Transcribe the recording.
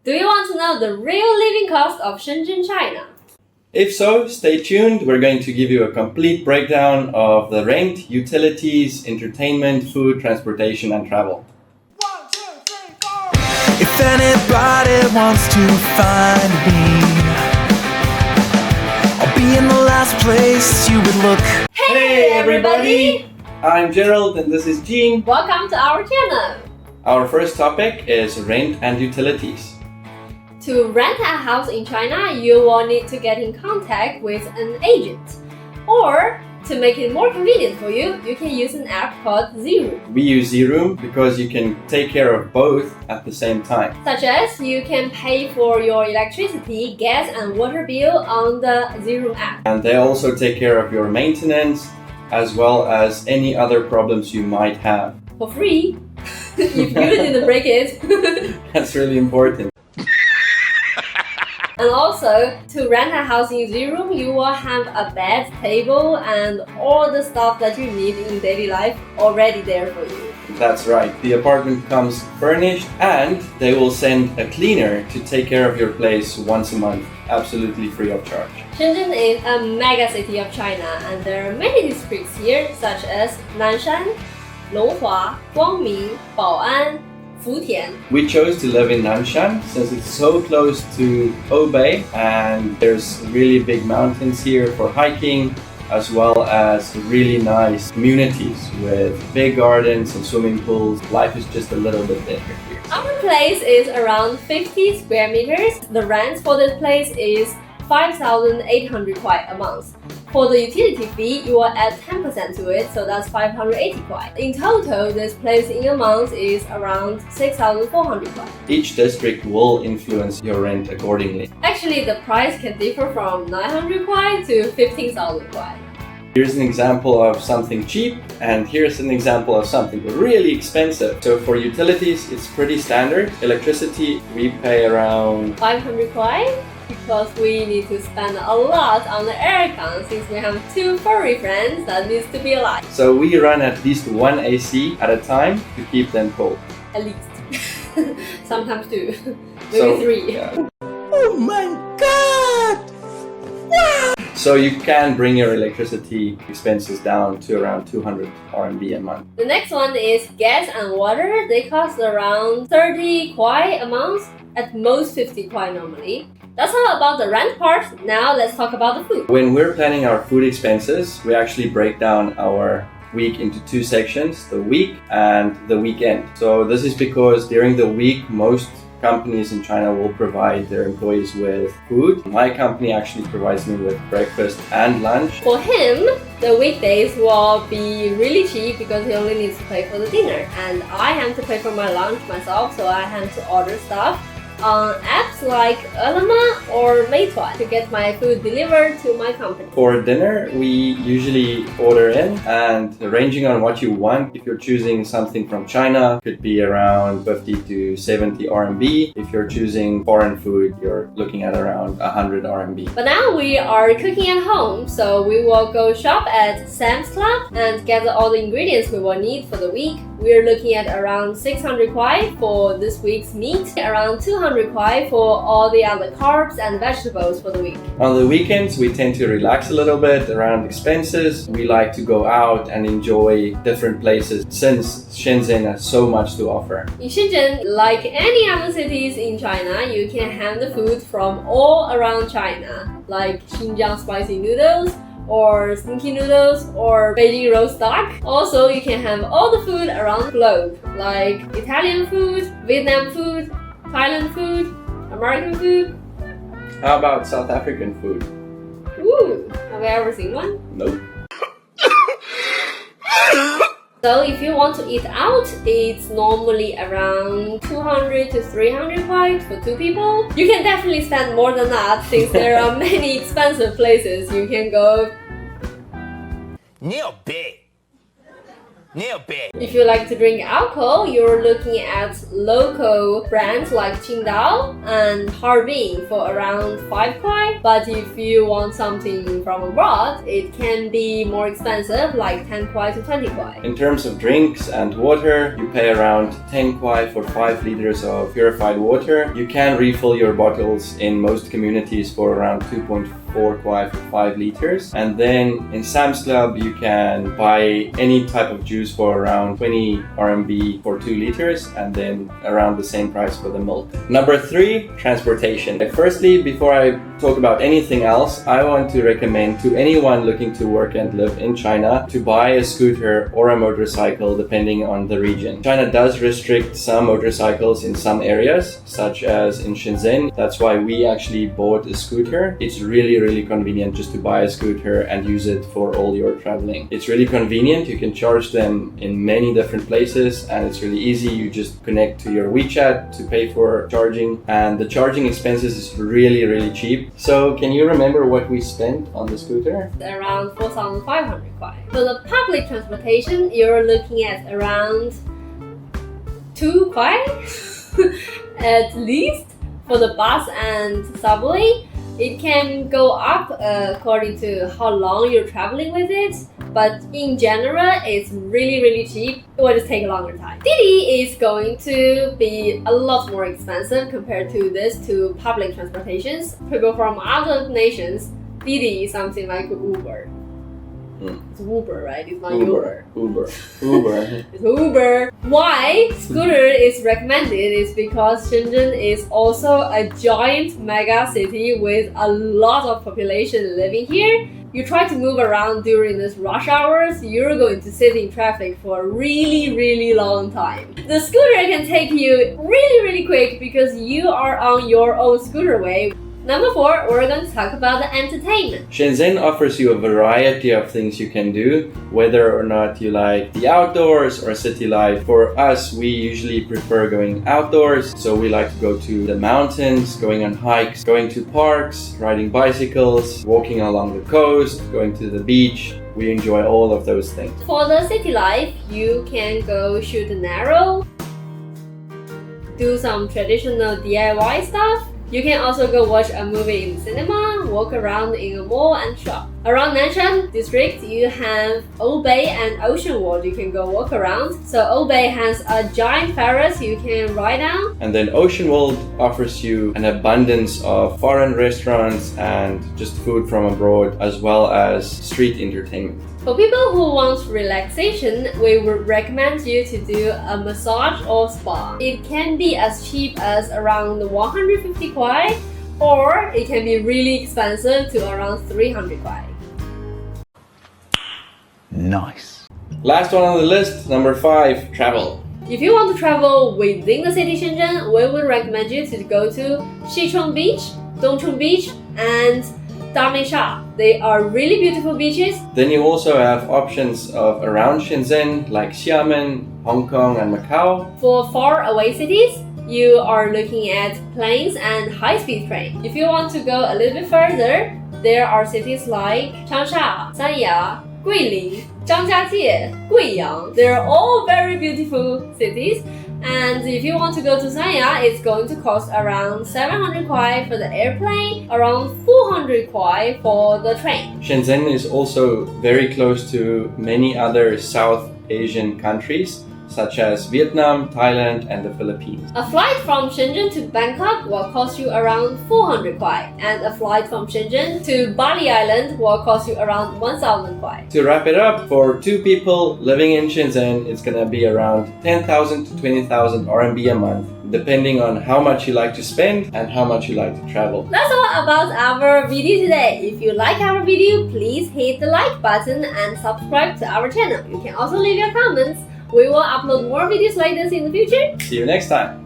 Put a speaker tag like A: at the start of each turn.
A: Do you want to know the real living cost of Shenzhen China?
B: If so, stay tuned. We're going to give you a complete breakdown of the rent, utilities, entertainment, food, transportation, and travel.
C: 1, 2, 3, 4. If anybody wants to find me, I'll be in the last place you would look.
A: Hey everybody!
B: I'm Gerald and this is Jean.
A: Welcome to our channel!
B: Our first topic is rent and utilities.
A: To rent a house in China, you will need to get in contact with an agent. Or, to make it more convenient for you, you can use an app called Zroom.
B: We use Zroom because you can take care of both at the same time.
A: Such as, you can pay for your electricity, gas and water bill on the Zroom app.
B: And they also take care of your maintenance as well as any other problems you might have.
A: For free, if you didn't break it.
B: That's really important.
A: And also, to rent a house in Zroom, you will have a bed, table, and all the stuff that you need in daily life already there for you.
B: That's right. The apartment comes furnished and they will send a cleaner to take care of your place once a month, absolutely free of charge.
A: Shenzhen is a mega city of China, and there are many districts here such as Nanshan, Longhua, Guangming, Bao'an, Futian.
B: We chose to live in Nanshan since it's so close to Hebei and there's really big mountains here for hiking as well as really nice communities with big gardens and swimming pools. Life is just a little bit different here.
A: Our place is around 50 square meters. The rent for this place is 5,800 kwai a month. For the utility fee, you will add 10% to it, so that's 580 kwai. In total, this place in a month is around 6,400 kwai.
B: Each district will influence your rent accordingly.
A: Actually, the price can differ from 900 kwai to 15,000 kwai.
B: Here's an example of something cheap, and here's an example of something really expensive. So for utilities, it's pretty standard. Electricity, we pay around
A: 500 kwai because we need to spend a lot on the aircon since we have two furry friends that needs to be alive.
B: So we run at least one AC at a time to keep them cold.
A: At least. Sometimes two. Maybe
B: So,
A: three.
B: yeah.
C: Oh my god! Wow!
B: So you can bring your electricity expenses down to around 200 RMB a month.
A: The next one is gas and water. They cost around 30 kwai a month, at most 50 kwai normally. That's all about the rent part. Now let's talk about the food.
B: When we're planning our food expenses, we actually break down our week into two sections, the week and the weekend. So this is because during the week, most companies in China will provide their employees with food. My company actually provides me with breakfast and lunch.
A: For him, the weekdays will be really cheap because he only needs to pay for the dinner. And I have to pay for my lunch myself, so I have to order stuff on apps like Ele.me or Meituan to get my food delivered to my company.
B: For dinner, we usually order in, and ranging on what you want, if you're choosing something from China, could be around 50 to 70 RMB. If you're choosing foreign food, you're looking at around 100 RMB.
A: But now we are cooking at home, so we will go shop at Sam's Club and gather all the ingredients we will need for the week. We're looking at around 600 kwai for this week's meat, around 200 kwai for all the other carbs and vegetables for the week.
B: On the weekends, we tend to relax a little bit around expenses. We like to go out and enjoy different places since Shenzhen has so much to offer.
A: In Shenzhen, like any other cities in China, you can have the food from all around China, like Xinjiang spicy noodles, or stinky noodles, or Beijing roast duck. Also, you can have all the food around the globe, like Italian food, Vietnam food, Thailand food, American food.
B: How about South African food?
A: Ooh, have you ever seen one?
B: Nope.
A: So if you want to eat out, it's normally around 200 to 300 kwai for two people. You can definitely spend more than that since there are many expensive places you can go.
C: 你有病!
A: If you like to drink alcohol, you're looking at local brands like Qingdao and Harbin for around 5 kuai. But if you want something from abroad, it can be more expensive, like 10 kuai to 20 kuai.
B: In terms of drinks and water, you pay around 10 kuai for 5 liters of purified water. You can refill your bottles in most communities for around 2.4 kuai for 5 liters. And then in Sam's Club, you can buy any type of juice for around 20 RMB for 2 liters, and then around the same price for the milk. Number 3, transportation. Firstly, before I talk about anything else, I want to recommend to anyone looking to work and live in China to buy a scooter or a motorcycle depending on the region. China does restrict some motorcycles in some areas, such as in Shenzhen. That's why we actually bought a scooter. It's really convenient just to buy a scooter and use it for all your traveling. It's really convenient. You can charge them in many different places and it's really easy. You just connect to your WeChat to pay for charging, and the charging expenses is really cheap. So can you remember what we spent on the scooter?
A: Around 4,500 kuai. For the public transportation, you're looking at around 2 kuai at least. For the bus and subway, it can go up according to how long you're traveling with it, but in general, it's really cheap. It will just take a longer time. Didi is going to be a lot more expensive compared to this two public transportations. People from other nations, Didi is something like Uber. It's Uber, right? It's not Uber.
B: Uber.
A: It's Uber. Why scooter is recommended is because Shenzhen is also a giant mega city with a lot of population living here. You try to move around during this rush hours, you're going to sit in traffic for a really long time. The scooter can take you really quick because you are on your own scooterway. Number 4, we're going to talk about the entertainment.
B: Shenzhen offers you a variety of things you can do, whether or not you like the outdoors or city life. For us, we usually prefer going outdoors, so we like to go to the mountains, going on hikes, going to parks, riding bicycles, walking along the coast, going to the beach. We enjoy all of those things.
A: For the city life, you can go shoot an arrow, do some traditional DIY stuff. You can also go watch a movie in the cinema, walk around in a mall and shop. Around Nanshan district, you have Old Bay and Ocean World you can go walk around. So Old Bay has a giant Ferris you can ride on.
B: And then Ocean World offers you an abundance of foreign restaurants and just food from abroad, as well as street entertainment.
A: For people who want relaxation, we would recommend you to do a massage or spa. It can be as cheap as around 150 kuai, or it can be really expensive to around 300 kuai.
C: Nice.
B: Last one on the list, number 5, travel.
A: If you want to travel within the city Shenzhen, we would recommend you to go to Xichong Beach, Dongchong Beach, and Dameisha. They are really beautiful beaches.
B: Then you also have options of around Shenzhen like Xiamen, Hong Kong and Macau.
A: For far away cities, you are looking at planes and high-speed train. If you want to go a little bit further, there are cities like Changsha, Sanya, Guilin, Zhangjiajie, Guiyang. They're all very beautiful cities. And if you want to go to Sanya, it's going to cost around 700 kuai for the airplane, around 400 kuai for the train.
B: Shenzhen is also very close to many other South Asian countries, such as Vietnam, Thailand, and the Philippines.
A: A flight from Shenzhen to Bangkok will cost you around 400 kuai, and a flight from Shenzhen to Bali Island will cost you around 1,000 kuai.
B: To wrap it up, for 2 people living in Shenzhen, it's gonna be around 10,000 to 20,000 RMB a month, depending on how much you like to spend and how much you like to travel.
A: That's all about our video today. If you like our video, please hit the like button and subscribe to our channel. You can also leave your comments. We will upload more videos like this in the future.
B: See you next time.